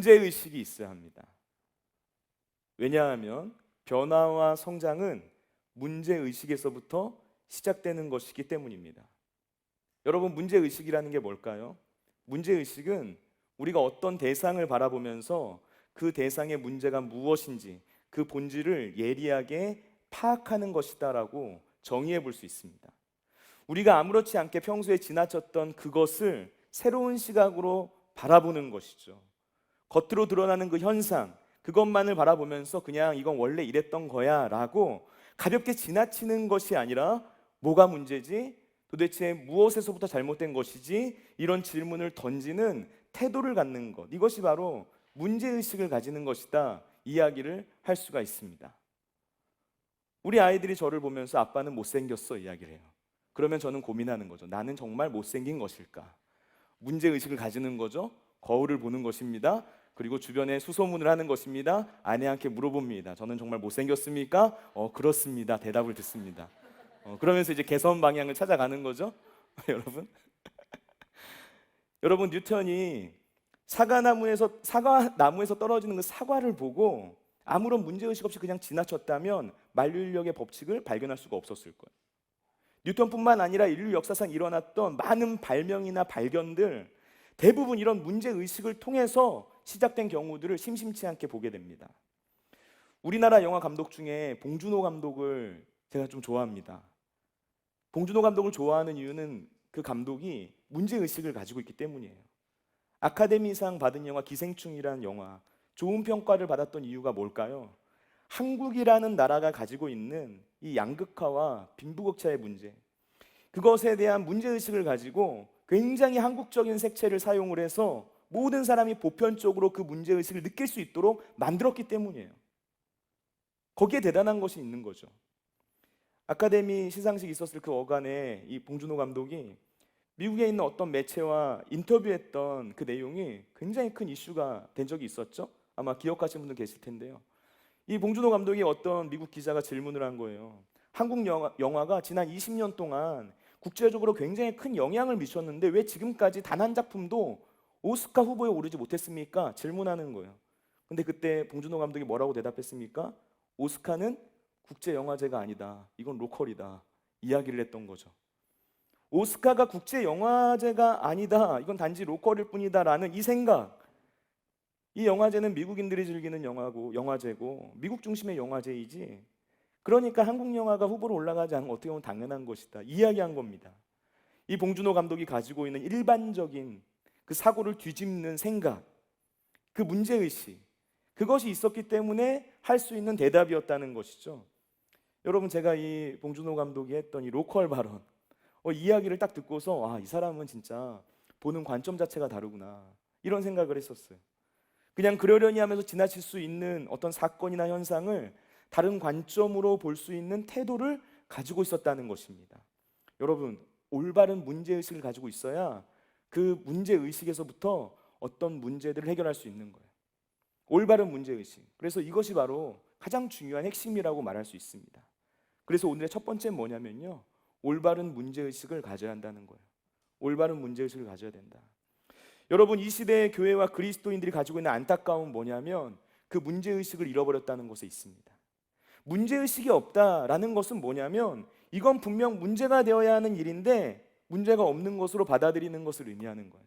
문제의식이 있어야 합니다. 왜냐하면 변화와 성장은 문제의식에서부터 시작되는 것이기 때문입니다. 여러분, 문제의식이라는 게 뭘까요? 문제의식은 우리가 어떤 대상을 바라보면서 그 대상의 문제가 무엇인지 그 본질을 예리하게 파악하는 것이다라고 정의해 볼 수 있습니다. 우리가 아무렇지 않게 평소에 지나쳤던 그것을 새로운 시각으로 바라보는 것이죠. 겉으로 드러나는 그 현상, 그것만을 바라보면서 그냥 이건 원래 이랬던 거야 라고 가볍게 지나치는 것이 아니라 뭐가 문제지? 도대체 무엇에서부터 잘못된 것이지? 이런 질문을 던지는 태도를 갖는 것, 이것이 바로 문제의식을 가지는 것이다 이야기를 할 수가 있습니다. 우리 아이들이 저를 보면서 아빠는 못생겼어 이야기를 해요. 그러면 저는 고민하는 거죠. 나는 정말 못생긴 것일까? 문제의식을 가지는 거죠. 거울을 보는 것입니다. 그리고 주변에 수소문을 하는 것입니다. 아내한테 물어봅니다. 저는 정말 못생겼습니까? 그렇습니다. 대답을 듣습니다. 그러면서 이제 개선 방향을 찾아가는 거죠. 여러분, 여러분 뉴턴이 사과나무에서 떨어지는 그 사과를 보고 아무런 문제의식 없이 그냥 지나쳤다면 만류인력의 법칙을 발견할 수가 없었을 거예요. 뉴턴뿐만 아니라 인류 역사상 일어났던 많은 발명이나 발견들, 대부분 이런 문제의식을 통해서 시작된 경우들을 심심치 않게 보게 됩니다. 우리나라 영화 감독 중에 봉준호 감독을 제가 좀 좋아합니다. 봉준호 감독을 좋아하는 이유는 그 감독이 문제의식을 가지고 있기 때문이에요. 아카데미상 받은 영화 기생충이라는 영화, 좋은 평가를 받았던 이유가 뭘까요? 한국이라는 나라가 가지고 있는 이 양극화와 빈부격차의 문제, 그것에 대한 문제의식을 가지고 굉장히 한국적인 색채를 사용을 해서 모든 사람이 보편적으로 그 문제의식을 느낄 수 있도록 만들었기 때문이에요. 거기에 대단한 것이 있는 거죠. 아카데미 시상식이 있었을 그 어간에 이 봉준호 감독이 미국에 있는 어떤 매체와 인터뷰했던 그 내용이 굉장히 큰 이슈가 된 적이 있었죠. 아마 기억하시는 분들 계실 텐데요. 이 봉준호 감독이 어떤 미국 기자가 질문을 한 거예요. 한국 영화가 지난 20년 동안 국제적으로 굉장히 큰 영향을 미쳤는데 왜 지금까지 단 한 작품도 오스카 후보에 오르지 못했습니까? 질문하는 거예요. 근데 그때 봉준호 감독이 뭐라고 대답했습니까? 오스카는 국제영화제가 아니다. 이건 로컬이다. 이야기를 했던 거죠. 오스카가 국제영화제가 아니다. 이건 단지 로컬일 뿐이다 라는 이 생각, 이 영화제는 미국인들이 즐기는 영화제고 미국 중심의 영화제이지, 그러니까 한국 영화가 후보로 올라가지 않으면 어떻게 보면 당연한 것이다 이야기한 겁니다. 이 봉준호 감독이 가지고 있는 일반적인 그 사고를 뒤집는 생각, 그 문제의식, 그것이 있었기 때문에 할 수 있는 대답이었다는 것이죠. 여러분, 제가 이 봉준호 감독이 했던 이 로컬 발언, 이야기를 딱 듣고서 이 사람은 진짜 보는 관점 자체가 다르구나 이런 생각을 했었어요. 그냥 그러려니 하면서 지나칠 수 있는 어떤 사건이나 현상을 다른 관점으로 볼 수 있는 태도를 가지고 있었다는 것입니다. 여러분, 올바른 문제의식을 가지고 있어야 그 문제의식에서부터 어떤 문제들을 해결할 수 있는 거예요. 올바른 문제의식. 그래서 이것이 바로 가장 중요한 핵심이라고 말할 수 있습니다. 그래서 오늘의 첫 번째는 뭐냐면요, 올바른 문제의식을 가져야 한다는 거예요. 올바른 문제의식을 가져야 된다. 여러분, 이 시대의 교회와 그리스도인들이 가지고 있는 안타까움은 뭐냐면 그 문제의식을 잃어버렸다는 것에 있습니다. 문제의식이 없다라는 것은 뭐냐면 이건 분명 문제가 되어야 하는 일인데 문제가 없는 것으로 받아들이는 것을 의미하는 거예요.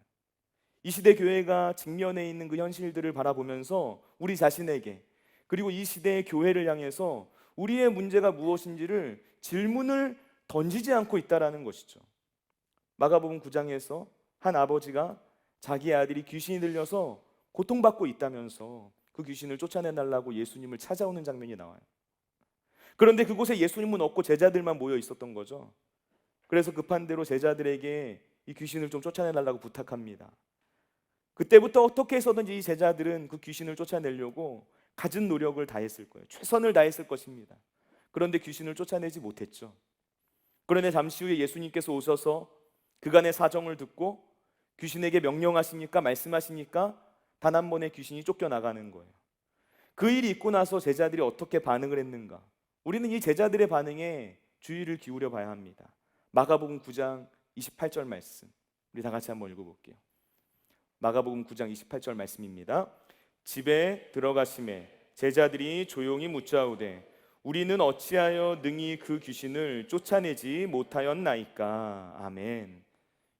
이 시대 교회가 직면해 있는 그 현실들을 바라보면서 우리 자신에게, 그리고 이 시대의 교회를 향해서 우리의 문제가 무엇인지를 질문을 던지지 않고 있다라는 것이죠. 마가복음 9장에서 한 아버지가 자기 아들이 귀신이 들려서 고통받고 있다면서 그 귀신을 쫓아내달라고 예수님을 찾아오는 장면이 나와요. 그런데 그곳에 예수님은 없고 제자들만 모여 있었던 거죠. 그래서 급한 대로 제자들에게 이 귀신을 좀 쫓아내달라고 부탁합니다. 그때부터 어떻게 해서든지 이 제자들은 그 귀신을 쫓아내려고 갖은 노력을 다했을 거예요. 최선을 다했을 것입니다. 그런데 귀신을 쫓아내지 못했죠. 그런데 잠시 후에 예수님께서 오셔서 그간의 사정을 듣고 귀신에게 명령하십니까? 말씀하십니까? 단 한 번에 귀신이 쫓겨나가는 거예요. 그 일이 있고 나서 제자들이 어떻게 반응을 했는가? 우리는 이 제자들의 반응에 주의를 기울여 봐야 합니다. 마가복음 9장 28절 말씀, 우리 다 같이 한번 읽어볼게요. 마가복음 9장 28절 말씀입니다. 집에 들어가심에 제자들이 조용히 묻자오되 우리는 어찌하여 능히 그 귀신을 쫓아내지 못하였나이까. 아멘.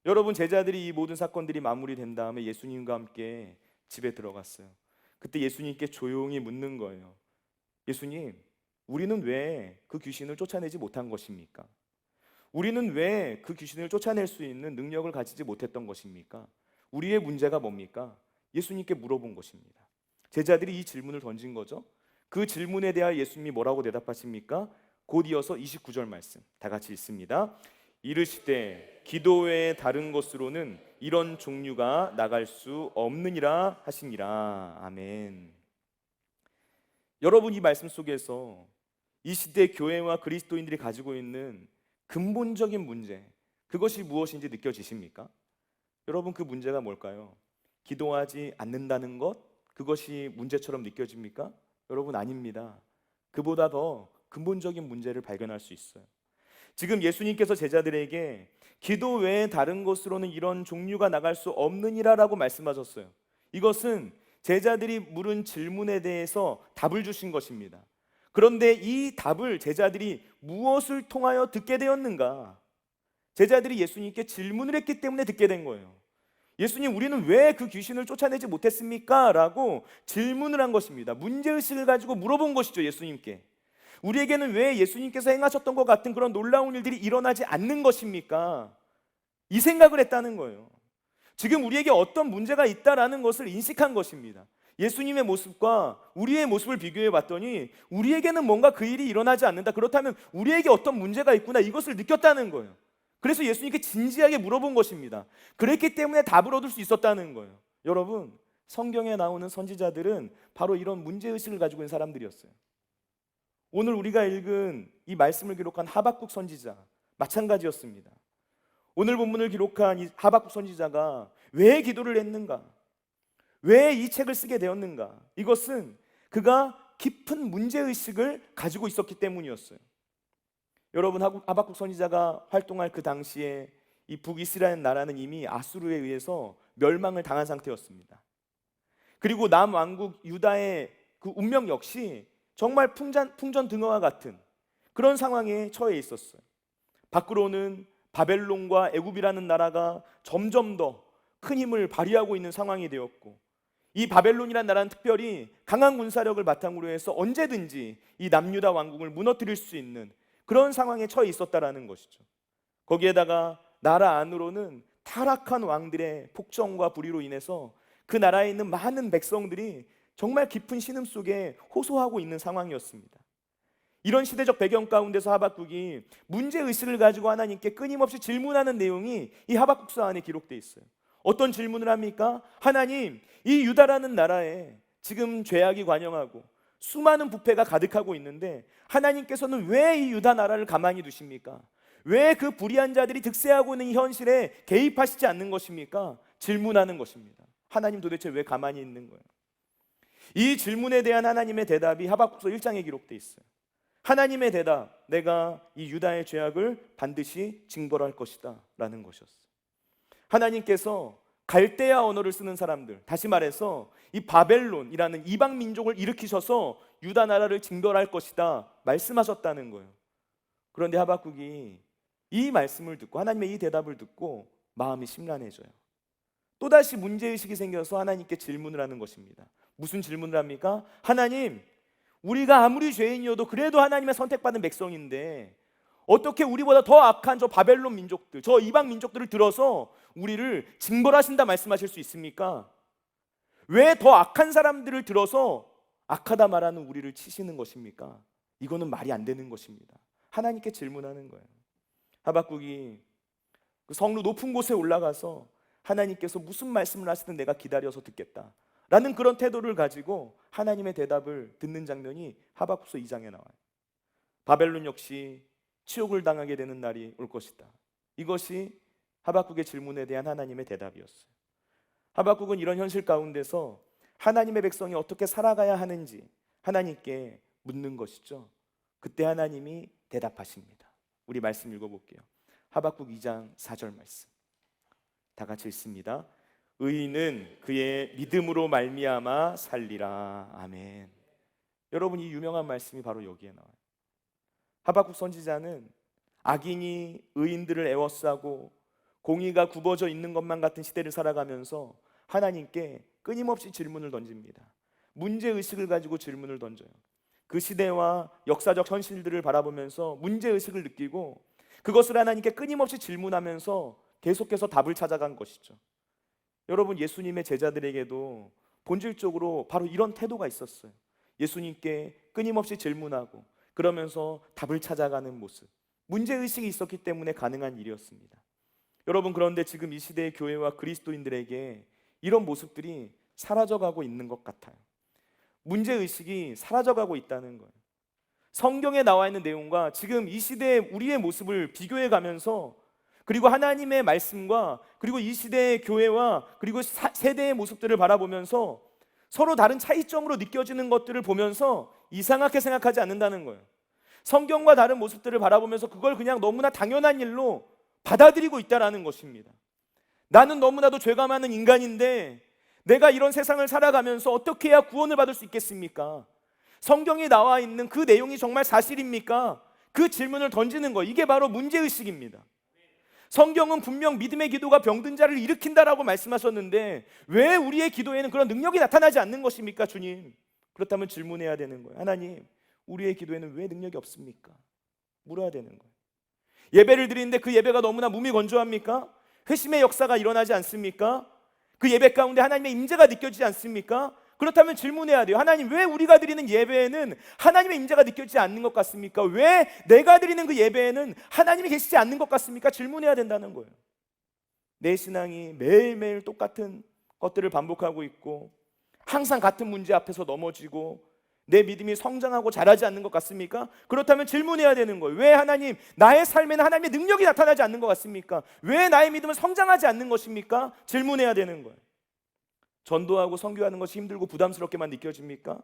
여러분, 제자들이 이 모든 사건들이 마무리된 다음에 예수님과 함께 집에 들어갔어요. 그때 예수님께 조용히 묻는 거예요. 예수님, 우리는 왜 그 귀신을 쫓아내지 못한 것입니까? 우리는 왜 그 귀신을 쫓아낼 수 있는 능력을 가지지 못했던 것입니까? 우리의 문제가 뭡니까? 예수님께 물어본 것입니다. 제자들이 이 질문을 던진 거죠. 그 질문에 대하여 예수님이 뭐라고 대답하십니까? 곧 이어서 29절 말씀 다 같이 읽습니다. 이르시되 기도 외에 다른 것으로는 이런 종류가 나갈 수 없느니라 하시니라. 아멘. 여러분, 이 말씀 속에서 이 시대 교회와 그리스도인들이 가지고 있는 근본적인 문제, 그것이 무엇인지 느껴지십니까? 여러분, 그 문제가 뭘까요? 기도하지 않는다는 것, 그것이 문제처럼 느껴집니까? 여러분, 아닙니다. 그보다 더 근본적인 문제를 발견할 수 있어요. 지금 예수님께서 제자들에게 기도 외에 다른 것으로는 이런 종류가 나갈 수 없느니라라고 말씀하셨어요. 이것은 제자들이 물은 질문에 대해서 답을 주신 것입니다. 그런데 이 답을 제자들이 무엇을 통하여 듣게 되었는가? 제자들이 예수님께 질문을 했기 때문에 듣게 된 거예요. 예수님, 우리는 왜 그 귀신을 쫓아내지 못했습니까? 라고 질문을 한 것입니다. 문제의식을 가지고 물어본 것이죠, 예수님께. 우리에게는 왜 예수님께서 행하셨던 것 같은 그런 놀라운 일들이 일어나지 않는 것입니까? 이 생각을 했다는 거예요. 지금 우리에게 어떤 문제가 있다라는 것을 인식한 것입니다. 예수님의 모습과 우리의 모습을 비교해 봤더니 우리에게는 뭔가 그 일이 일어나지 않는다. 그렇다면 우리에게 어떤 문제가 있구나, 이것을 느꼈다는 거예요. 그래서 예수님께 진지하게 물어본 것입니다. 그랬기 때문에 답을 얻을 수 있었다는 거예요. 여러분, 성경에 나오는 선지자들은 바로 이런 문제의식을 가지고 있는 사람들이었어요. 오늘 우리가 읽은 이 말씀을 기록한 하박국 선지자 마찬가지였습니다. 오늘 본문을 기록한 이 하박국 선지자가 왜 기도를 했는가? 왜 이 책을 쓰게 되었는가? 이것은 그가 깊은 문제의식을 가지고 있었기 때문이었어요. 여러분, 하박국 선지자가 활동할 그 당시에 이 북이스라엘 나라는 이미 아수르에 의해서 멸망을 당한 상태였습니다. 그리고 남왕국 유다의 그 운명 역시 정말 풍전등화와 같은 그런 상황에 처해 있었어요. 밖으로는 바벨론과 애굽이라는 나라가 점점 더 큰 힘을 발휘하고 있는 상황이 되었고, 이 바벨론이라는 나라는 특별히 강한 군사력을 바탕으로 해서 언제든지 이 남유다 왕국을 무너뜨릴 수 있는 그런 상황에 처해 있었다라는 것이죠. 거기에다가 나라 안으로는 타락한 왕들의 폭정과 불의로 인해서 그 나라에 있는 많은 백성들이 정말 깊은 신음 속에 호소하고 있는 상황이었습니다. 이런 시대적 배경 가운데서 하박국이 문제의식을 가지고 하나님께 끊임없이 질문하는 내용이 이 하박국서 안에 기록되어 있어요. 어떤 질문을 합니까? 하나님, 이 유다라는 나라에 지금 죄악이 관영하고 수많은 부패가 가득하고 있는데 하나님께서는 왜 이 유다 나라를 가만히 두십니까? 왜 그 불의한 자들이 득세하고 있는 이 현실에 개입하시지 않는 것입니까? 질문하는 것입니다. 하나님, 도대체 왜 가만히 있는 거예요? 이 질문에 대한 하나님의 대답이 하박국서 1장에 기록되어 있어요. 하나님의 대답, 내가 이 유다의 죄악을 반드시 징벌할 것이다 라는 것이었어요. 하나님께서 갈대아 언어를 쓰는 사람들, 다시 말해서 이 바벨론이라는 이방 민족을 일으키셔서 유다 나라를 징벌할 것이다 말씀하셨다는 거예요. 그런데 하박국이 이 말씀을 듣고, 하나님의 이 대답을 듣고 마음이 심란해져요. 또다시 문제의식이 생겨서 하나님께 질문을 하는 것입니다. 무슨 질문을 합니까? 하나님, 우리가 아무리 죄인이어도 그래도 하나님의 선택받은 백성인데 어떻게 우리보다 더 악한 저 바벨론 민족들, 저 이방 민족들을 들어서 우리를 징벌하신다 말씀하실 수 있습니까? 왜 더 악한 사람들을 들어서 악하다 말하는 우리를 치시는 것입니까? 이거는 말이 안 되는 것입니다. 하나님께 질문하는 거예요. 하박국이 그 성루 높은 곳에 올라가서 하나님께서 무슨 말씀을 하시든 내가 기다려서 듣겠다 라는 그런 태도를 가지고 하나님의 대답을 듣는 장면이 하박국서 2장에 나와요. 바벨론 역시 치욕을 당하게 되는 날이 올 것이다. 이것이 하박국의 질문에 대한 하나님의 대답이었어요. 하박국은 이런 현실 가운데서 하나님의 백성이 어떻게 살아가야 하는지 하나님께 묻는 것이죠. 그때 하나님이 대답하십니다. 우리 말씀 읽어볼게요. 하박국 2장 4절 말씀 다 같이 읽습니다. 의인은 그의 믿음으로 말미암아 살리라. 아멘. 여러분, 이 유명한 말씀이 바로 여기에 나와요. 하박국 선지자는 악인이 의인들을 애워싸고 공의가 굽어져 있는 것만 같은 시대를 살아가면서 하나님께 끊임없이 질문을 던집니다. 문제의식을 가지고 질문을 던져요. 그 시대와 역사적 현실들을 바라보면서 문제의식을 느끼고 그것을 하나님께 끊임없이 질문하면서 계속해서 답을 찾아간 것이죠. 여러분, 예수님의 제자들에게도 본질적으로 바로 이런 태도가 있었어요. 예수님께 끊임없이 질문하고 그러면서 답을 찾아가는 모습, 문제의식이 있었기 때문에 가능한 일이었습니다. 여러분, 그런데 지금 이 시대의 교회와 그리스도인들에게 이런 모습들이 사라져가고 있는 것 같아요. 문제의식이 사라져가고 있다는 거예요. 성경에 나와 있는 내용과 지금 이 시대의 우리의 모습을 비교해 가면서, 그리고 하나님의 말씀과 그리고 이 시대의 교회와 그리고 세대의 모습들을 바라보면서 서로 다른 차이점으로 느껴지는 것들을 보면서 이상하게 생각하지 않는다는 거예요. 성경과 다른 모습들을 바라보면서 그걸 그냥 너무나 당연한 일로 받아들이고 있다는 것입니다. 나는 너무나도 죄가 많은 인간인데 내가 이런 세상을 살아가면서 어떻게 해야 구원을 받을 수 있겠습니까? 성경에 나와 있는 그 내용이 정말 사실입니까? 그 질문을 던지는 거, 이게 바로 문제의식입니다. 성경은 분명 믿음의 기도가 병든 자를 일으킨다라고 말씀하셨는데 왜 우리의 기도에는 그런 능력이 나타나지 않는 것입니까, 주님? 그렇다면 질문해야 되는 거예요. 하나님, 우리의 기도에는 왜 능력이 없습니까? 물어야 되는 거예요. 예배를 드리는데 그 예배가 너무나 무미건조합니까? 회심의 역사가 일어나지 않습니까? 그 예배 가운데 하나님의 임재가 느껴지지 않습니까? 그렇다면 질문해야 돼요. 하나님, 왜 우리가 드리는 예배에는 하나님의 임재가 느껴지지 않는 것 같습니까? 왜 내가 드리는 그 예배에는 하나님이 계시지 않는 것 같습니까? 질문해야 된다는 거예요. 내 신앙이 매일매일 똑같은 것들을 반복하고 있고 항상 같은 문제 앞에서 넘어지고 내 믿음이 성장하고 자라지 않는 것 같습니까? 그렇다면 질문해야 되는 거예요. 왜 하나님, 나의 삶에는 하나님의 능력이 나타나지 않는 것 같습니까? 왜 나의 믿음은 성장하지 않는 것입니까? 질문해야 되는 거예요. 전도하고 선교하는 것이 힘들고 부담스럽게만 느껴집니까?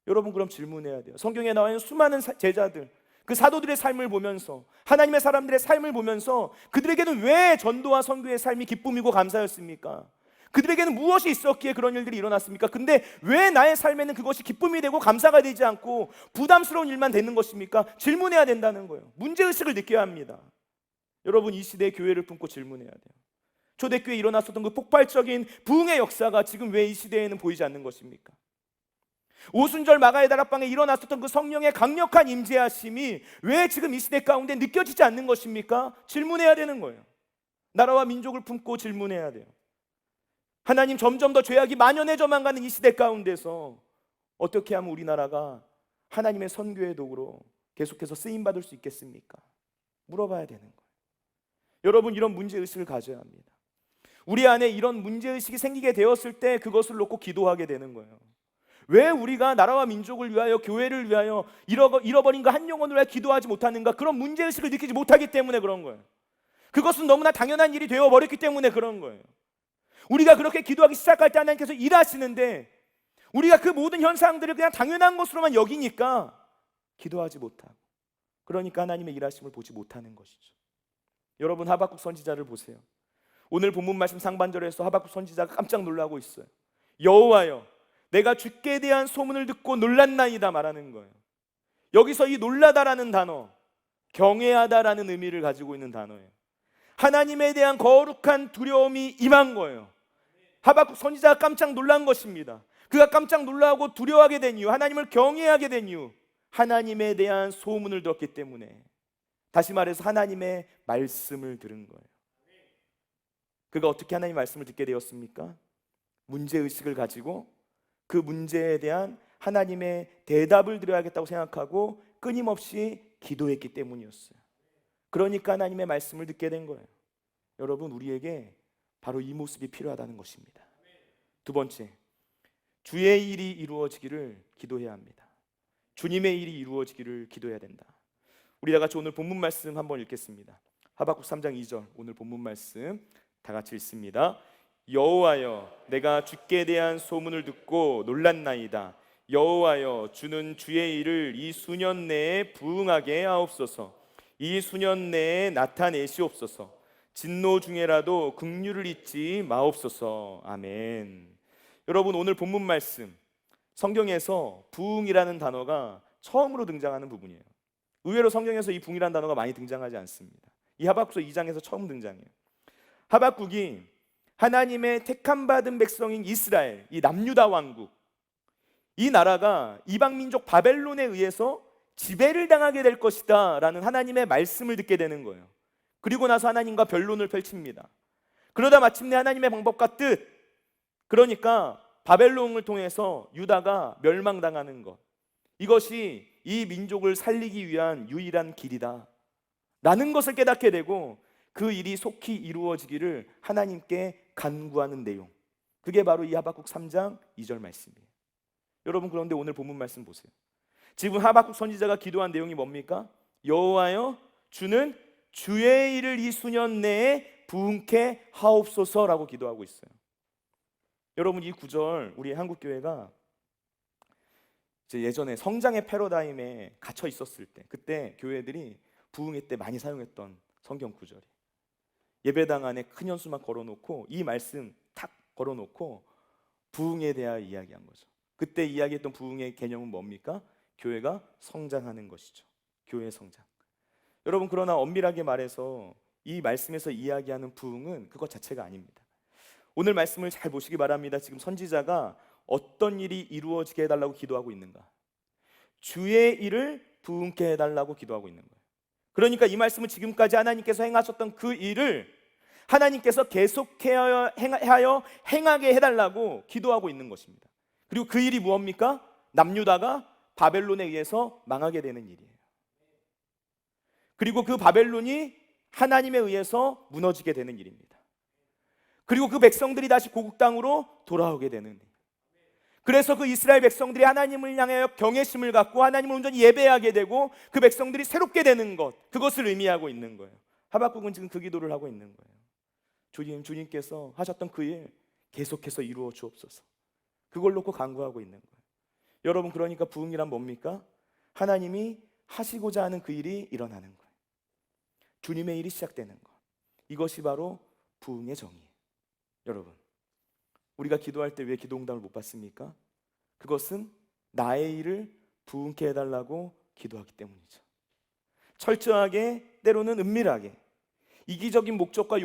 여러분, 그럼 질문해야 돼요. 성경에 나와 있는 수많은 제자들, 그 사도들의 삶을 보면서, 하나님의 사람들의 삶을 보면서 그들에게는 왜 전도와 선교의 삶이 기쁨이고 감사였습니까? 그들에게는 무엇이 있었기에 그런 일들이 일어났습니까? 근데 왜 나의 삶에는 그것이 기쁨이 되고 감사가 되지 않고 부담스러운 일만 되는 것입니까? 질문해야 된다는 거예요. 문제의식을 느껴야 합니다. 여러분, 이 시대의 교회를 품고 질문해야 돼요. 초대교회에 일어났었던 그 폭발적인 부흥의 역사가 지금 왜 이 시대에는 보이지 않는 것입니까? 오순절 마가의 다락방에 일어났었던 그 성령의 강력한 임재하심이 왜 지금 이 시대 가운데 느껴지지 않는 것입니까? 질문해야 되는 거예요. 나라와 민족을 품고 질문해야 돼요. 하나님, 점점 더 죄악이 만연해져만 가는 이 시대 가운데서 어떻게 하면 우리나라가 하나님의 선교의 도구로 계속해서 쓰임받을 수 있겠습니까? 물어봐야 되는 거예요. 여러분, 이런 문제의식을 가져야 합니다. 우리 안에 이런 문제의식이 생기게 되었을 때 그것을 놓고 기도하게 되는 거예요. 왜 우리가 나라와 민족을 위하여, 교회를 위하여, 잃어버린 그 한 영혼을 위하여 기도하지 못하는가? 그런 문제의식을 느끼지 못하기 때문에 그런 거예요. 그것은 너무나 당연한 일이 되어버렸기 때문에 그런 거예요. 우리가 그렇게 기도하기 시작할 때 하나님께서 일하시는데 우리가 그 모든 현상들을 그냥 당연한 것으로만 여기니까 기도하지 못하고, 그러니까 하나님의 일하심을 보지 못하는 것이죠. 여러분, 하박국 선지자를 보세요. 오늘 본문 말씀 상반절에서 하박국 선지자가 깜짝 놀라고 있어요. 여호와여, 내가 주께 대한 소문을 듣고 놀랐나이다 말하는 거예요. 여기서 이 놀라다라는 단어, 경외하다라는 의미를 가지고 있는 단어예요. 하나님에 대한 거룩한 두려움이 임한 거예요. 하박국 선지자가 깜짝 놀란 것입니다. 그가 깜짝 놀라고 두려워하게 된 이유, 하나님을 경외하게 된 이유, 하나님에 대한 소문을 들었기 때문에, 다시 말해서 하나님의 말씀을 들은 거예요. 그가 어떻게 하나님의 말씀을 듣게 되었습니까? 문제의식을 가지고 그 문제에 대한 하나님의 대답을 드려야겠다고 생각하고 끊임없이 기도했기 때문이었어요. 그러니까 하나님의 말씀을 듣게 된 거예요. 여러분, 우리에게 바로 이 모습이 필요하다는 것입니다. 두 번째, 주의 일이 이루어지기를 기도해야 합니다. 주님의 일이 이루어지기를 기도해야 된다. 우리 다 같이 오늘 본문 말씀 한번 읽겠습니다. 하박국 3장 2절, 오늘 본문 말씀 다 같이 읽습니다. 여호와여, 내가 주께 대한 소문을 듣고 놀랐나이다. 여호와여, 주는 주의 일을 이 수년 내에 부응하게 하옵소서. 이 수년 내에 나타내시옵소서. 진노 중에라도 긍휼을 잊지 마옵소서. 아멘. 여러분, 오늘 본문 말씀 성경에서 부흥이라는 단어가 처음으로 등장하는 부분이에요. 의외로 성경에서 이 부흥이라는 단어가 많이 등장하지 않습니다. 이 하박국서 2장에서 처음 등장해요. 하박국이 하나님의 택함 받은 백성인 이스라엘, 이 남유다 왕국, 이 나라가 이방 민족 바벨론에 의해서 지배를 당하게 될 것이다 라는 하나님의 말씀을 듣게 되는 거예요. 그리고 나서 하나님과 변론을 펼칩니다. 그러다 마침내 하나님의 방법과 뜻, 그러니까 바벨론을 통해서 유다가 멸망당하는 것, 이것이 이 민족을 살리기 위한 유일한 길이다 라는 것을 깨닫게 되고, 그 일이 속히 이루어지기를 하나님께 간구하는 내용, 그게 바로 이 하박국 3장 2절 말씀이에요. 여러분, 그런데 오늘 본문 말씀 보세요. 지금 하박국 선지자가 기도한 내용이 뭡니까? 여호와여, 주는 주의 일을 이 수년 내에 부흥케 하옵소서라고 기도하고 있어요. 여러분, 이 구절 우리 한국교회가 예전에 성장의 패러다임에 갇혀 있었을 때, 그때 교회들이 부흥회 때 많이 사용했던 성경 구절이, 예배당 안에 큰 현수막 걸어놓고 이 말씀 탁 걸어놓고 부흥에 대하여 이야기한 거죠. 그때 이야기했던 부흥의 개념은 뭡니까? 교회가 성장하는 것이죠. 교회 성장. 여러분, 그러나 엄밀하게 말해서 이 말씀에서 이야기하는 부흥은 그것 자체가 아닙니다. 오늘 말씀을 잘 보시기 바랍니다. 지금 선지자가 어떤 일이 이루어지게 해달라고 기도하고 있는가? 주의 일을 부흥케 해달라고 기도하고 있는 거예요. 그러니까 이 말씀은 지금까지 하나님께서 행하셨던 그 일을 하나님께서 계속하여 행하게 해달라고 기도하고 있는 것입니다. 그리고 그 일이 무엇입니까? 남유다가 바벨론에 의해서 망하게 되는 일이에요. 그리고 그 바벨론이 하나님에 의해서 무너지게 되는 일입니다. 그리고 그 백성들이 다시 고국 땅으로 돌아오게 되는 일. 그래서 그 이스라엘 백성들이 하나님을 향하여 경외심을 갖고 하나님을 온전히 예배하게 되고 그 백성들이 새롭게 되는 것, 그것을 의미하고 있는 거예요. 하박국은 지금 그 기도를 하고 있는 거예요. 주님께서 하셨던 그 일 계속해서 이루어 주옵소서. 그걸 놓고 간구하고 있는 거예요. 여러분, 그러니까 부흥이란 뭡니까? 하나님이 하시고자 하는 그 일이 일어나는 거예요. 주님의 일이 시작되는 것. 이것이 바로 부흥의 정의예요. 여러분, 우리가 기도할 때 왜 기도 응답을 못 받습니까? 그것은 나의 일을 부흥케 해달라고 기도하기 때문이죠. 철저하게, 때로는 은밀하게 이기적인 목적과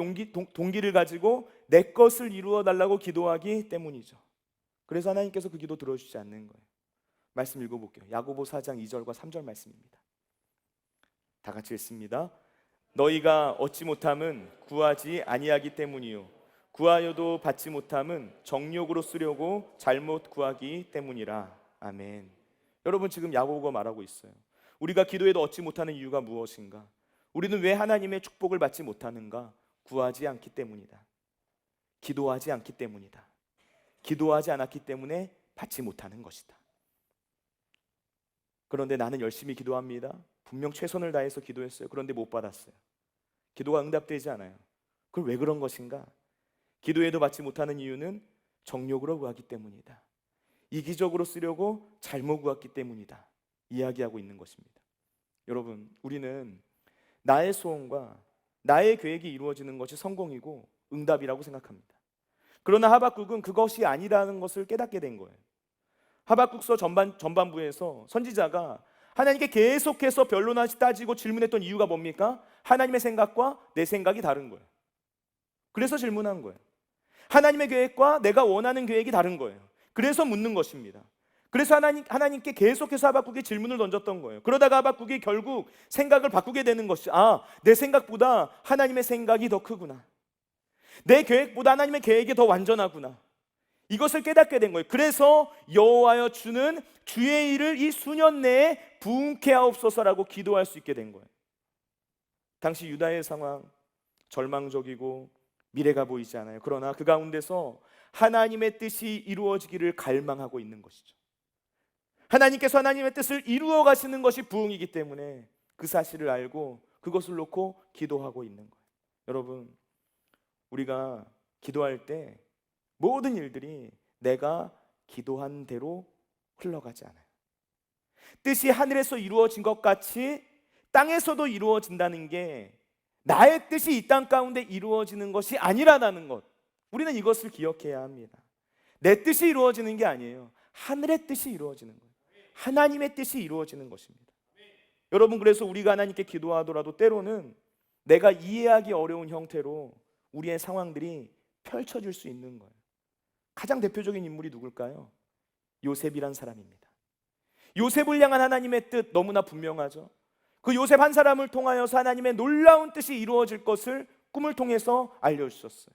동기를 가지고 내 것을 이루어 달라고 기도하기 때문이죠. 그래서 하나님께서 그 기도 들어주지 않는 거예요. 말씀 읽어볼게요. 야고보 4장 2절과 3절 말씀입니다. 다 같이 읽습니다. 너희가 얻지 못함은 구하지 아니하기 때문이요 구하여도 받지 못함은 정욕으로 쓰려고 잘못 구하기 때문이라. 아멘. 여러분, 지금 야고보가 말하고 있어요. 우리가 기도해도 얻지 못하는 이유가 무엇인가? 우리는 왜 하나님의 축복을 받지 못하는가? 구하지 않기 때문이다. 기도하지 않기 때문이다. 기도하지 않았기 때문에 받지 못하는 것이다. 그런데 나는 열심히 기도합니다. 분명 최선을 다해서 기도했어요. 그런데 못 받았어요. 기도가 응답되지 않아요. 그걸 왜 그런 것인가? 기도해도 받지 못하는 이유는 정욕으로 구하기 때문이다. 이기적으로 쓰려고 잘못 구했기 때문이다. 이야기하고 있는 것입니다. 여러분, 우리는 나의 소원과 나의 계획이 이루어지는 것이 성공이고 응답이라고 생각합니다. 그러나 하박국은 그것이 아니라는 것을 깨닫게 된 거예요. 하박국서 전반부에서 선지자가 하나님께 계속해서 변론하시 따지고 질문했던 이유가 뭡니까? 하나님의 생각과 내 생각이 다른 거예요. 그래서 질문한 거예요. 하나님의 계획과 내가 원하는 계획이 다른 거예요. 그래서 묻는 것입니다. 그래서 하나님께 계속해서 하박국이 질문을 던졌던 거예요. 그러다가 하박국이 결국 생각을 바꾸게 되는 것이, 내 생각보다 하나님의 생각이 더 크구나. 내 계획보다 하나님의 계획이 더 완전하구나. 이것을 깨닫게 된 거예요. 그래서 여호와여, 주는 주의 일을 이 수년 내에 부흥케 하옵소서라고 기도할 수 있게 된 거예요. 당시 유다의 상황, 절망적이고 미래가 보이지 않아요. 그러나 그 가운데서 하나님의 뜻이 이루어지기를 갈망하고 있는 것이죠. 하나님께서 하나님의 뜻을 이루어 가시는 것이 부흥이기 때문에 그 사실을 알고 그것을 놓고 기도하고 있는 거예요. 여러분, 우리가 기도할 때 모든 일들이 내가 기도한 대로 흘러가지 않아요. 뜻이 하늘에서 이루어진 것 같이 땅에서도 이루어진다는 게 나의 뜻이 이 땅 가운데 이루어지는 것이 아니라는 것, 우리는 이것을 기억해야 합니다. 내 뜻이 이루어지는 게 아니에요. 하늘의 뜻이 이루어지는 거예요. 하나님의 뜻이 이루어지는 것입니다. 여러분, 그래서 우리가 하나님께 기도하더라도 때로는 내가 이해하기 어려운 형태로 우리의 상황들이 펼쳐질 수 있는 거예요. 가장 대표적인 인물이 누굴까요? 요셉이란 사람입니다. 요셉을 향한 하나님의 뜻 너무나 분명하죠. 그 요셉 한 사람을 통하여서 하나님의 놀라운 뜻이 이루어질 것을 꿈을 통해서 알려주셨어요.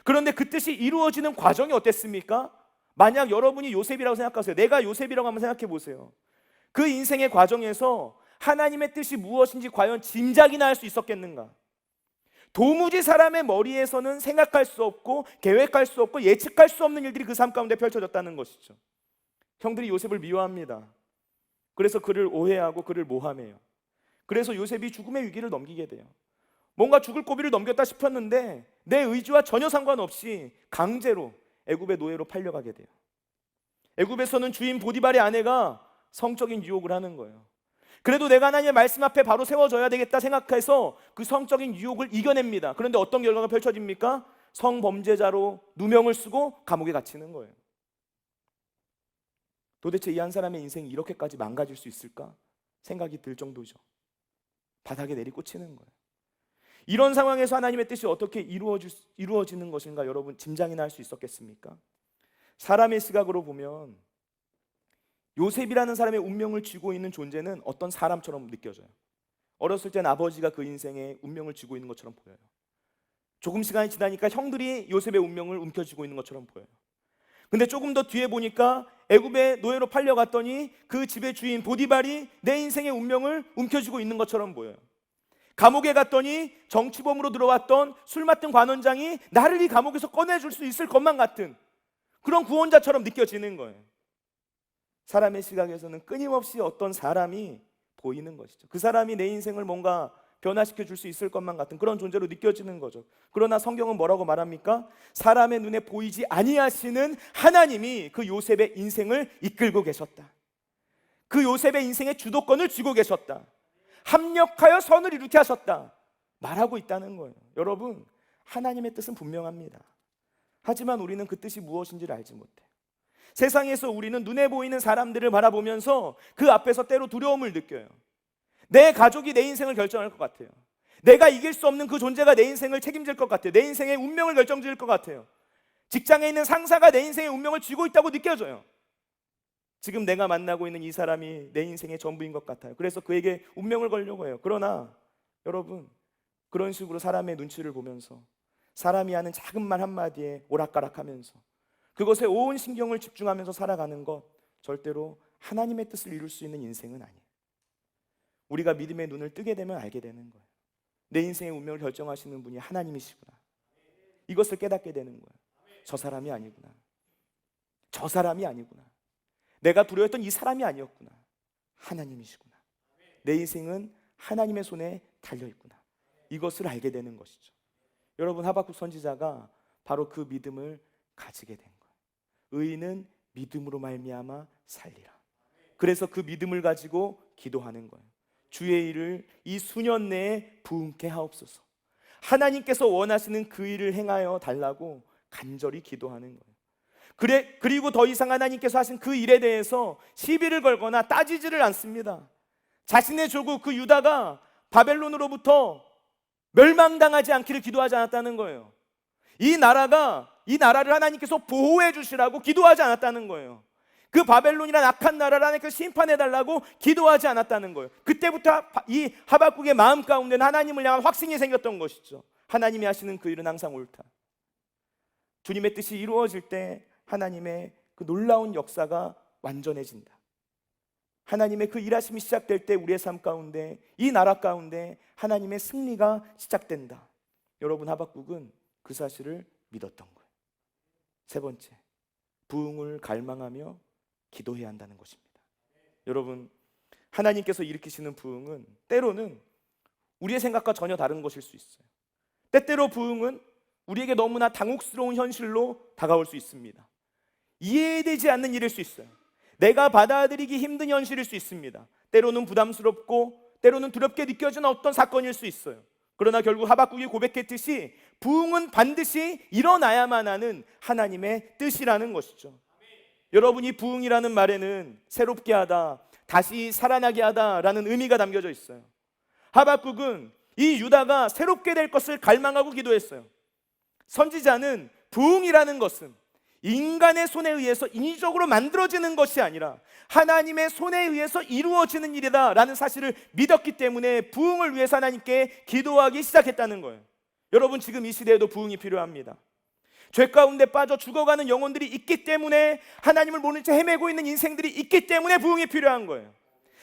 그런데 그 뜻이 이루어지는 과정이 어땠습니까? 만약 여러분이 요셉이라고 생각하세요. 내가 요셉이라고 한번 생각해 보세요. 그 인생의 과정에서 하나님의 뜻이 무엇인지 과연 짐작이나 할 수 있었겠는가? 도무지 사람의 머리에서는 생각할 수 없고 계획할 수 없고 예측할 수 없는 일들이 그 삶 가운데 펼쳐졌다는 것이죠. 형들이 요셉을 미워합니다. 그래서 그를 오해하고 그를 모함해요. 그래서 요셉이 죽음의 위기를 넘기게 돼요. 뭔가 죽을 고비를 넘겼다 싶었는데 내 의지와 전혀 상관없이 강제로 애굽의 노예로 팔려가게 돼요. 애굽에서는 주인 보디발의 아내가 성적인 유혹을 하는 거예요. 그래도 내가 하나님의 말씀 앞에 바로 세워져야 되겠다 생각해서 그 성적인 유혹을 이겨냅니다. 그런데 어떤 결과가 펼쳐집니까? 성범죄자로 누명을 쓰고 감옥에 갇히는 거예요. 도대체 이 한 사람의 인생이 이렇게까지 망가질 수 있을까? 생각이 들 정도죠. 바닥에 내리꽂히는 거예요. 이런 상황에서 하나님의 뜻이 어떻게 이루어지는 것인가 여러분 짐작이나 할 수 있었겠습니까? 사람의 시각으로 보면 요셉이라는 사람의 운명을 쥐고 있는 존재는 어떤 사람처럼 느껴져요. 어렸을 땐 아버지가 그 인생의 운명을 쥐고 있는 것처럼 보여요. 조금 시간이 지나니까 형들이 요셉의 운명을 움켜쥐고 있는 것처럼 보여요. 근데 조금 더 뒤에 보니까 애굽의 노예로 팔려갔더니 그 집의 주인 보디발이 내 인생의 운명을 움켜쥐고 있는 것처럼 보여요. 감옥에 갔더니 정치범으로 들어왔던 술 맡은 관원장이 나를 이 감옥에서 꺼내줄 수 있을 것만 같은 그런 구원자처럼 느껴지는 거예요. 사람의 시각에서는 끊임없이 어떤 사람이 보이는 것이죠. 그 사람이 내 인생을 뭔가 변화시켜 줄 수 있을 것만 같은 그런 존재로 느껴지는 거죠. 그러나 성경은 뭐라고 말합니까? 사람의 눈에 보이지 아니하시는 하나님이 그 요셉의 인생을 이끌고 계셨다. 그 요셉의 인생의 주도권을 쥐고 계셨다. 합력하여 선을 이루게 하셨다 말하고 있다는 거예요. 여러분, 하나님의 뜻은 분명합니다. 하지만 우리는 그 뜻이 무엇인지를 알지 못해요. 세상에서 우리는 눈에 보이는 사람들을 바라보면서 그 앞에서 때로 두려움을 느껴요. 내 가족이 내 인생을 결정할 것 같아요. 내가 이길 수 없는 그 존재가 내 인생을 책임질 것 같아요. 내 인생의 운명을 결정지을 것 같아요. 직장에 있는 상사가 내 인생의 운명을 쥐고 있다고 느껴져요. 지금 내가 만나고 있는 이 사람이 내 인생의 전부인 것 같아요. 그래서 그에게 운명을 걸려고 해요. 그러나 여러분, 그런 식으로 사람의 눈치를 보면서 사람이 하는 작은 말 한마디에 오락가락하면서 그것에 온 신경을 집중하면서 살아가는 것, 절대로 하나님의 뜻을 이룰 수 있는 인생은 아니에요. 우리가 믿음의 눈을 뜨게 되면 알게 되는 거예요. 내 인생의 운명을 결정하시는 분이 하나님이시구나. 이것을 깨닫게 되는 거예요. 저 사람이 아니구나. 저 사람이 아니구나. 내가 두려워했던 이 사람이 아니었구나. 하나님이시구나. 내 인생은 하나님의 손에 달려있구나. 이것을 알게 되는 것이죠. 여러분, 하박국 선지자가 바로 그 믿음을 가지게 된 거예요. 의인은 믿음으로 말미암아 살리라. 그래서 그 믿음을 가지고 기도하는 거예요. 주의 일을 이 수년 내에 부응케 하옵소서. 하나님께서 원하시는 그 일을 행하여 달라고 간절히 기도하는 거예요. 그리고 더 이상 하나님께서 하신 그 일에 대해서 시비를 걸거나 따지지를 않습니다. 자신의 조국 그 유다가 바벨론으로부터 멸망당하지 않기를 기도하지 않았다는 거예요. 이 나라를 하나님께서 보호해 주시라고 기도하지 않았다는 거예요. 그 바벨론이란 악한 나라를 하나님께서 심판해 달라고 기도하지 않았다는 거예요. 그때부터 이 하박국의 마음 가운데는 하나님을 향한 확신이 생겼던 것이죠. 하나님이 하시는 그 일은 항상 옳다. 주님의 뜻이 이루어질 때 하나님의 그 놀라운 역사가 완전해진다. 하나님의 그 일하심이 시작될 때 우리의 삶 가운데, 이 나라 가운데 하나님의 승리가 시작된다. 여러분, 하박국은 그 사실을 믿었던 거예요. 세 번째, 부흥을 갈망하며 기도해야 한다는 것입니다. 여러분, 하나님께서 일으키시는 부흥은 때로는 우리의 생각과 전혀 다른 것일 수 있어요. 때때로 부흥은 우리에게 너무나 당혹스러운 현실로 다가올 수 있습니다. 이해되지 않는 일일 수 있어요. 내가 받아들이기 힘든 현실일 수 있습니다. 때로는 부담스럽고 때로는 두렵게 느껴지는 어떤 사건일 수 있어요. 그러나 결국 하박국이 고백했듯이 부흥은 반드시 일어나야만 하는 하나님의 뜻이라는 것이죠. 여러분, 이 부흥이라는 말에는 새롭게 하다, 다시 살아나게 하다라는 의미가 담겨져 있어요. 하박국은 이 유다가 새롭게 될 것을 갈망하고 기도했어요. 선지자는 부흥이라는 것은 인간의 손에 의해서 인위적으로 만들어지는 것이 아니라 하나님의 손에 의해서 이루어지는 일이다 라는 사실을 믿었기 때문에 부흥을 위해서 하나님께 기도하기 시작했다는 거예요. 여러분, 지금 이 시대에도 부흥이 필요합니다. 죄 가운데 빠져 죽어가는 영혼들이 있기 때문에, 하나님을 모른 채 헤매고 있는 인생들이 있기 때문에 부흥이 필요한 거예요.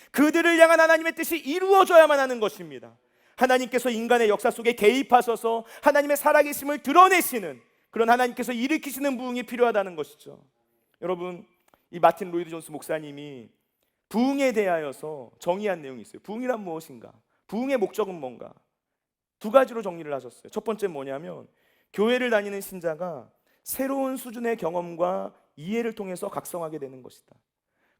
그들을 향한 하나님의 뜻이 이루어져야만 하는 것입니다. 하나님께서 인간의 역사 속에 개입하셔서 하나님의 살아계심을 드러내시는 그런 하나님께서 일으키시는 부흥이 필요하다는 것이죠. 여러분, 이 마틴 로이드 존스 목사님이 부흥에 대하여서 정의한 내용이 있어요. 부흥이란 무엇인가? 부흥의 목적은 뭔가? 두 가지로 정리를 하셨어요. 첫 번째는 뭐냐면, 교회를 다니는 신자가 새로운 수준의 경험과 이해를 통해서 각성하게 되는 것이다.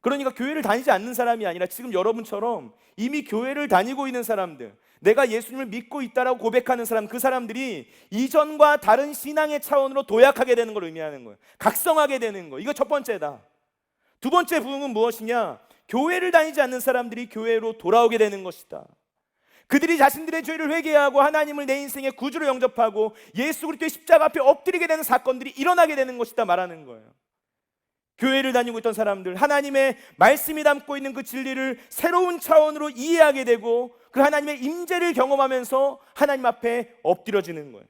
그러니까 교회를 다니지 않는 사람이 아니라 지금 여러분처럼 이미 교회를 다니고 있는 사람들, 내가 예수님을 믿고 있다라고 고백하는 사람, 그 사람들이 이전과 다른 신앙의 차원으로 도약하게 되는 걸 의미하는 거예요. 각성하게 되는 거. 이거 첫 번째다. 두 번째 부흥은 무엇이냐? 교회를 다니지 않는 사람들이 교회로 돌아오게 되는 것이다. 그들이 자신들의 죄를 회개하고 하나님을 내 인생의 구주로 영접하고 예수 그리스도의 십자가 앞에 엎드리게 되는 사건들이 일어나게 되는 것이다 말하는 거예요. 교회를 다니고 있던 사람들, 하나님의 말씀이 담고 있는 그 진리를 새로운 차원으로 이해하게 되고 그 하나님의 임재를 경험하면서 하나님 앞에 엎드려지는 거예요.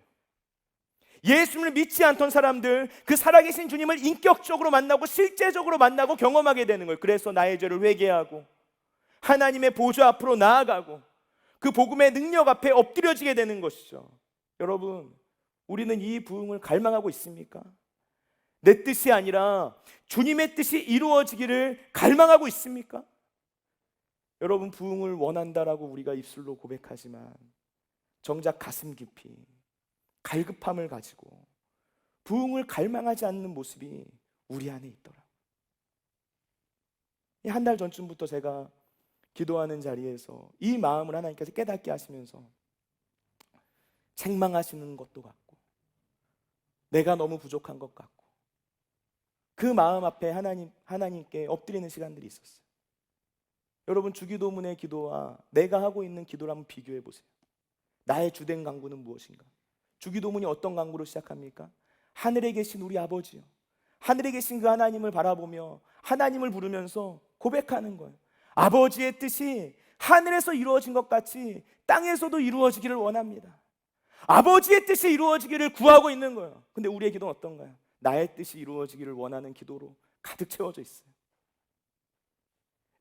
예수님을 믿지 않던 사람들, 그 살아계신 주님을 인격적으로 만나고 실제적으로 만나고 경험하게 되는 거예요. 그래서 나의 죄를 회개하고 하나님의 보좌 앞으로 나아가고 그 복음의 능력 앞에 엎드려지게 되는 것이죠. 여러분, 우리는 이 부흥을 갈망하고 있습니까? 내 뜻이 아니라 주님의 뜻이 이루어지기를 갈망하고 있습니까? 여러분, 부흥을 원한다라고 우리가 입술로 고백하지만 정작 가슴 깊이 갈급함을 가지고 부흥을 갈망하지 않는 모습이 우리 안에 있더라고요. 한 달 전쯤부터 제가 기도하는 자리에서 이 마음을 하나님께서 깨닫게 하시면서 책망하시는 것도 같고 내가 너무 부족한 것 같고 그 마음 앞에 하나님께 엎드리는 시간들이 있었어요. 여러분, 주기도문의 기도와 내가 하고 있는 기도를 한번 비교해 보세요. 나의 주된 간구는 무엇인가? 주기도문이 어떤 간구로 시작합니까? 하늘에 계신 우리 아버지요, 하늘에 계신 그 하나님을 바라보며 하나님을 부르면서 고백하는 거예요. 아버지의 뜻이 하늘에서 이루어진 것 같이 땅에서도 이루어지기를 원합니다. 아버지의 뜻이 이루어지기를 구하고 있는 거예요. 근데 우리의 기도는 어떤가요? 나의 뜻이 이루어지기를 원하는 기도로 가득 채워져 있어요.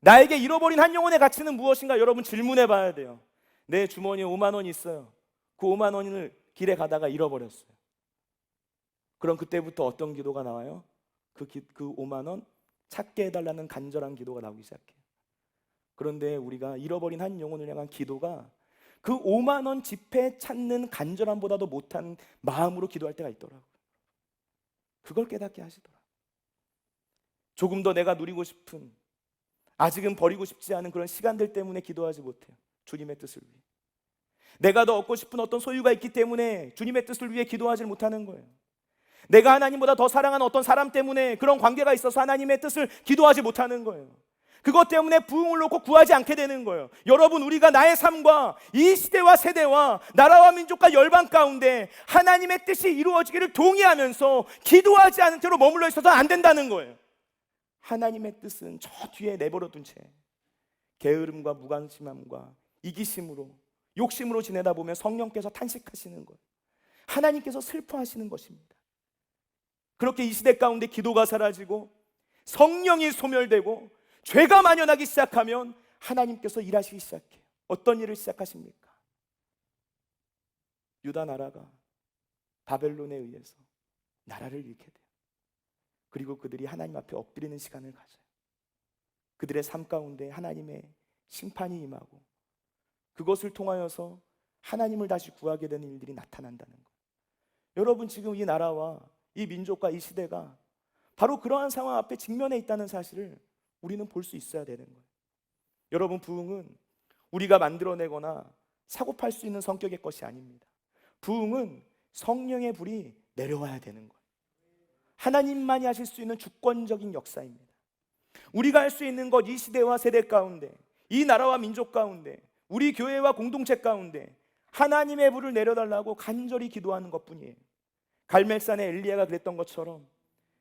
나에게 잃어버린 한 영혼의 가치는 무엇인가? 여러분, 질문해 봐야 돼요. 내 주머니에 5만 원이 있어요. 그 5만 원을 길에 가다가 잃어버렸어요. 그럼 그때부터 어떤 기도가 나와요? 그 5만 원 찾게 해달라는 간절한 기도가 나오기 시작해요. 그런데 우리가 잃어버린 한 영혼을 향한 기도가 그 5만 원 지폐 찾는 간절함보다도 못한 마음으로 기도할 때가 있더라고요. 그걸 깨닫게 하시더라고요. 조금 더 내가 누리고 싶은, 아직은 버리고 싶지 않은 그런 시간들 때문에 기도하지 못해요. 주님의 뜻을 위해. 내가 더 얻고 싶은 어떤 소유가 있기 때문에 주님의 뜻을 위해 기도하지 못하는 거예요. 내가 하나님보다 더 사랑하는 어떤 사람 때문에 그런 관계가 있어서 하나님의 뜻을 기도하지 못하는 거예요. 그것 때문에 부흥을 놓고 구하지 않게 되는 거예요. 여러분, 우리가 나의 삶과 이 시대와 세대와 나라와 민족과 열방 가운데 하나님의 뜻이 이루어지기를 동의하면서 기도하지 않은 채로 머물러 있어서 안 된다는 거예요. 하나님의 뜻은 저 뒤에 내버려둔 채 게으름과 무관심함과 이기심으로 욕심으로 지내다 보면 성령께서 탄식하시는 거예요. 하나님께서 슬퍼하시는 것입니다. 그렇게 이 시대 가운데 기도가 사라지고 성령이 소멸되고 죄가 만연하기 시작하면 하나님께서 일하시기 시작해요. 어떤 일을 시작하십니까? 유다 나라가 바벨론에 의해서 나라를 잃게 돼요. 그리고 그들이 하나님 앞에 엎드리는 시간을 가져요. 그들의 삶 가운데 하나님의 심판이 임하고 그것을 통하여서 하나님을 다시 구하게 되는 일들이 나타난다는 거예요. 여러분, 지금 이 나라와 이 민족과 이 시대가 바로 그러한 상황 앞에 직면해 있다는 사실을 우리는 볼 수 있어야 되는 거예요. 여러분, 부흥은 우리가 만들어내거나 사고팔 수 있는 성격의 것이 아닙니다. 부흥은 성령의 불이 내려와야 되는 거예요. 하나님만이 하실 수 있는 주권적인 역사입니다. 우리가 할 수 있는 것, 이 시대와 세대 가운데, 이 나라와 민족 가운데, 우리 교회와 공동체 가운데 하나님의 불을 내려달라고 간절히 기도하는 것뿐이에요. 갈멜산의 엘리야가 그랬던 것처럼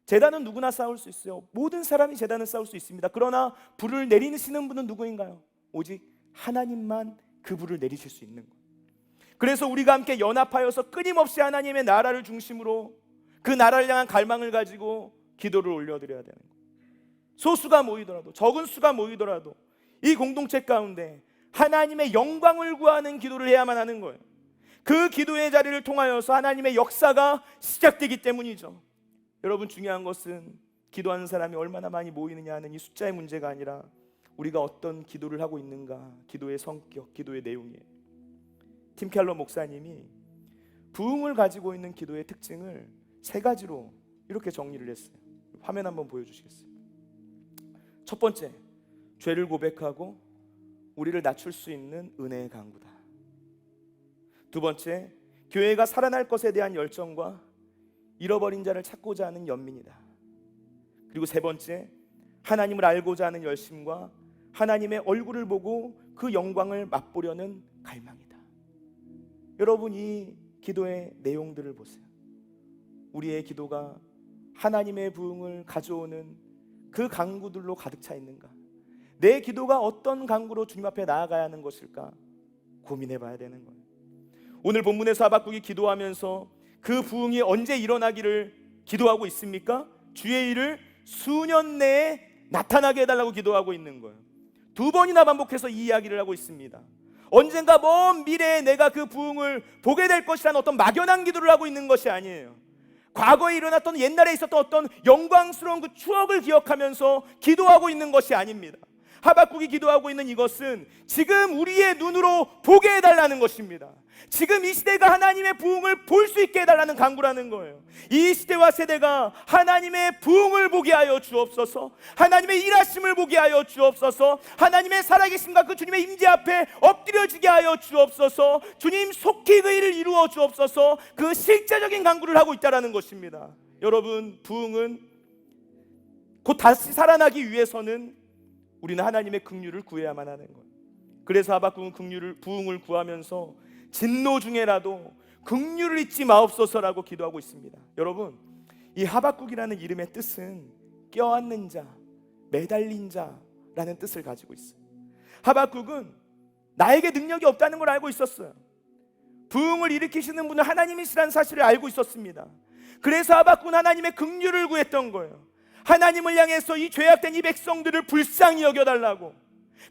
제단은 누구나 쌓을 수 있어요. 모든 사람이 제단을 쌓을 수 있습니다. 그러나 불을 내리시는 분은 누구인가요? 오직 하나님만 그 불을 내리실 수 있는 거예요. 그래서 우리가 함께 연합하여서 끊임없이 하나님의 나라를 중심으로 그 나라를 향한 갈망을 가지고 기도를 올려드려야 되는 거예요. 소수가 모이더라도, 적은 수가 모이더라도 이 공동체 가운데 하나님의 영광을 구하는 기도를 해야만 하는 거예요. 그 기도의 자리를 통하여서 하나님의 역사가 시작되기 때문이죠. 여러분, 중요한 것은 기도하는 사람이 얼마나 많이 모이느냐 하는 이 숫자의 문제가 아니라 우리가 어떤 기도를 하고 있는가, 기도의 성격, 기도의 내용이에요. 팀 켈러 목사님이 부흥을 가지고 있는 기도의 특징을 3가지로 이렇게 정리를 했어요. 화면 한번 보여주시겠어요? 첫 번째, 죄를 고백하고 우리를 낮출 수 있는 은혜의 강구다. 두 번째, 교회가 살아날 것에 대한 열정과 잃어버린 자를 찾고자 하는 연민이다. 그리고 세 번째, 하나님을 알고자 하는 열심과 하나님의 얼굴을 보고 그 영광을 맛보려는 갈망이다. 여러분, 이 기도의 내용들을 보세요. 우리의 기도가 하나님의 부흥을 가져오는 그 강구들로 가득 차 있는가? 내 기도가 어떤 강구로 주님 앞에 나아가야 하는 것일까? 고민해 봐야 되는 거예요. 오늘 본문에서 하박국이 기도하면서 그 부흥이 언제 일어나기를 기도하고 있습니까? 주의 일을 수년 내에 나타나게 해달라고 기도하고 있는 거예요. 2번이나 반복해서 이 이야기를 하고 있습니다. 언젠가 먼 미래에 내가 그 부흥을 보게 될 것이라는 어떤 막연한 기도를 하고 있는 것이 아니에요. 과거에 일어났던, 옛날에 있었던 어떤 영광스러운 그 추억을 기억하면서 기도하고 있는 것이 아닙니다. 하박국이 기도하고 있는 이것은 지금 우리의 눈으로 보게 해달라는 것입니다. 지금 이 시대가 하나님의 부흥을 볼 수 있게 해달라는 간구라는 거예요. 이 시대와 세대가 하나님의 부흥을 보게 하여 주옵소서. 하나님의 일하심을 보게 하여 주옵소서. 하나님의 살아계심과 그 주님의 임재 앞에 엎드려지게 하여 주옵소서. 주님 속히 그 일을 이루어 주옵소서. 그 실제적인 간구를 하고 있다는 것입니다. 여러분, 부흥은 곧 다시 살아나기 위해서는 우리는 하나님의 긍휼을 구해야만 하는 거예요. 그래서 하박국은 부흥을 구하면서 진노 중에라도 긍휼을 잊지 마옵소서라고 기도하고 있습니다. 여러분, 이 하박국이라는 이름의 뜻은 껴안는 자, 매달린 자라는 뜻을 가지고 있어요. 하박국은 나에게 능력이 없다는 걸 알고 있었어요. 부흥을 일으키시는 분은 하나님이시라는 사실을 알고 있었습니다. 그래서 하박국은 하나님의 긍휼을 구했던 거예요. 하나님을 향해서 이 죄악된 이 백성들을 불쌍히 여겨달라고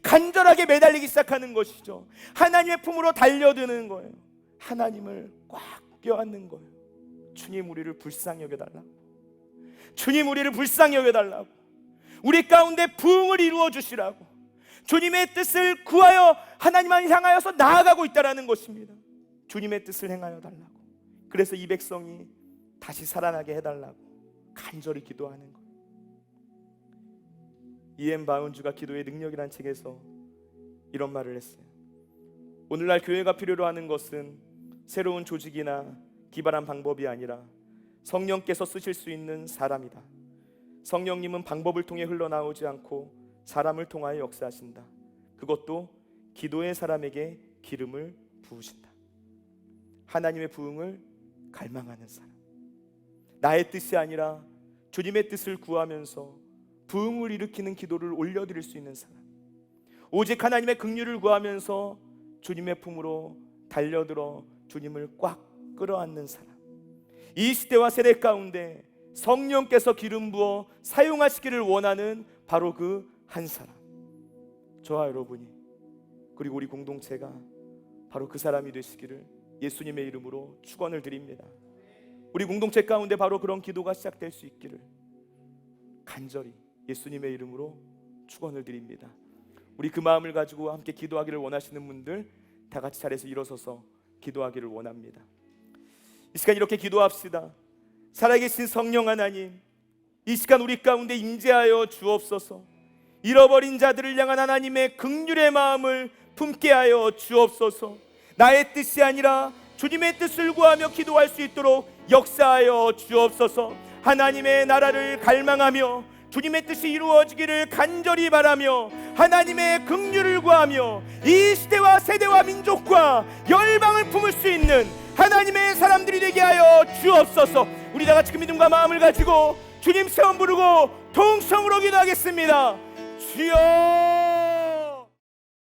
간절하게 매달리기 시작하는 것이죠. 하나님의 품으로 달려드는 거예요. 하나님을 꽉 껴안는 거예요. 주님, 우리를 불쌍히 여겨달라고. 주님, 우리를 불쌍히 여겨달라고. 우리 가운데 부흥을 이루어 주시라고. 주님의 뜻을 구하여 하나님을 향하여서 나아가고 있다는 것입니다. 주님의 뜻을 행하여 달라고. 그래서 이 백성이 다시 살아나게 해달라고 간절히 기도하는 거예요. E.M. 바운주가 기도의 능력이라는 책에서 이런 말을 했어요. 오늘날 교회가 필요로 하는 것은 새로운 조직이나 기발한 방법이 아니라 성령께서 쓰실 수 있는 사람이다. 성령님은 방법을 통해 흘러나오지 않고 사람을 통하여 역사하신다. 그것도 기도의 사람에게 기름을 부으신다. 하나님의 부흥을 갈망하는 사람, 나의 뜻이 아니라 주님의 뜻을 구하면서 부흥을 일으키는 기도를 올려드릴 수 있는 사람, 오직 하나님의 긍휼을 구하면서 주님의 품으로 달려들어 주님을 꽉 끌어안는 사람, 이 시대와 세대 가운데 성령께서 기름 부어 사용하시기를 원하는 바로 그 한 사람, 저와 여러분이, 그리고 우리 공동체가 바로 그 사람이 되시기를 예수님의 이름으로 축원을 드립니다. 우리 공동체 가운데 바로 그런 기도가 시작될 수 있기를 간절히 예수님의 이름으로 축원을 드립니다. 우리 그 마음을 가지고 함께 기도하기를 원하시는 분들 다 같이 자리에서 일어서서 기도하기를 원합니다. 이 시간 이렇게 기도합시다. 살아계신 성령 하나님, 이 시간 우리 가운데 임재하여 주옵소서. 잃어버린 자들을 향한 하나님의 긍휼의 마음을 품게 하여 주옵소서. 나의 뜻이 아니라 주님의 뜻을 구하며 기도할 수 있도록 역사하여 주옵소서. 하나님의 나라를 갈망하며 주님의 뜻이 이루어지기를 간절히 바라며 하나님의 긍휼을 구하며 이 시대와 세대와 민족과 열방을 품을 수 있는 하나님의 사람들이 되게 하여 주옵소서. 우리 다 같이 그 믿음과 마음을 가지고 주님 세원 부르고 통성으로 기도하겠습니다. 주여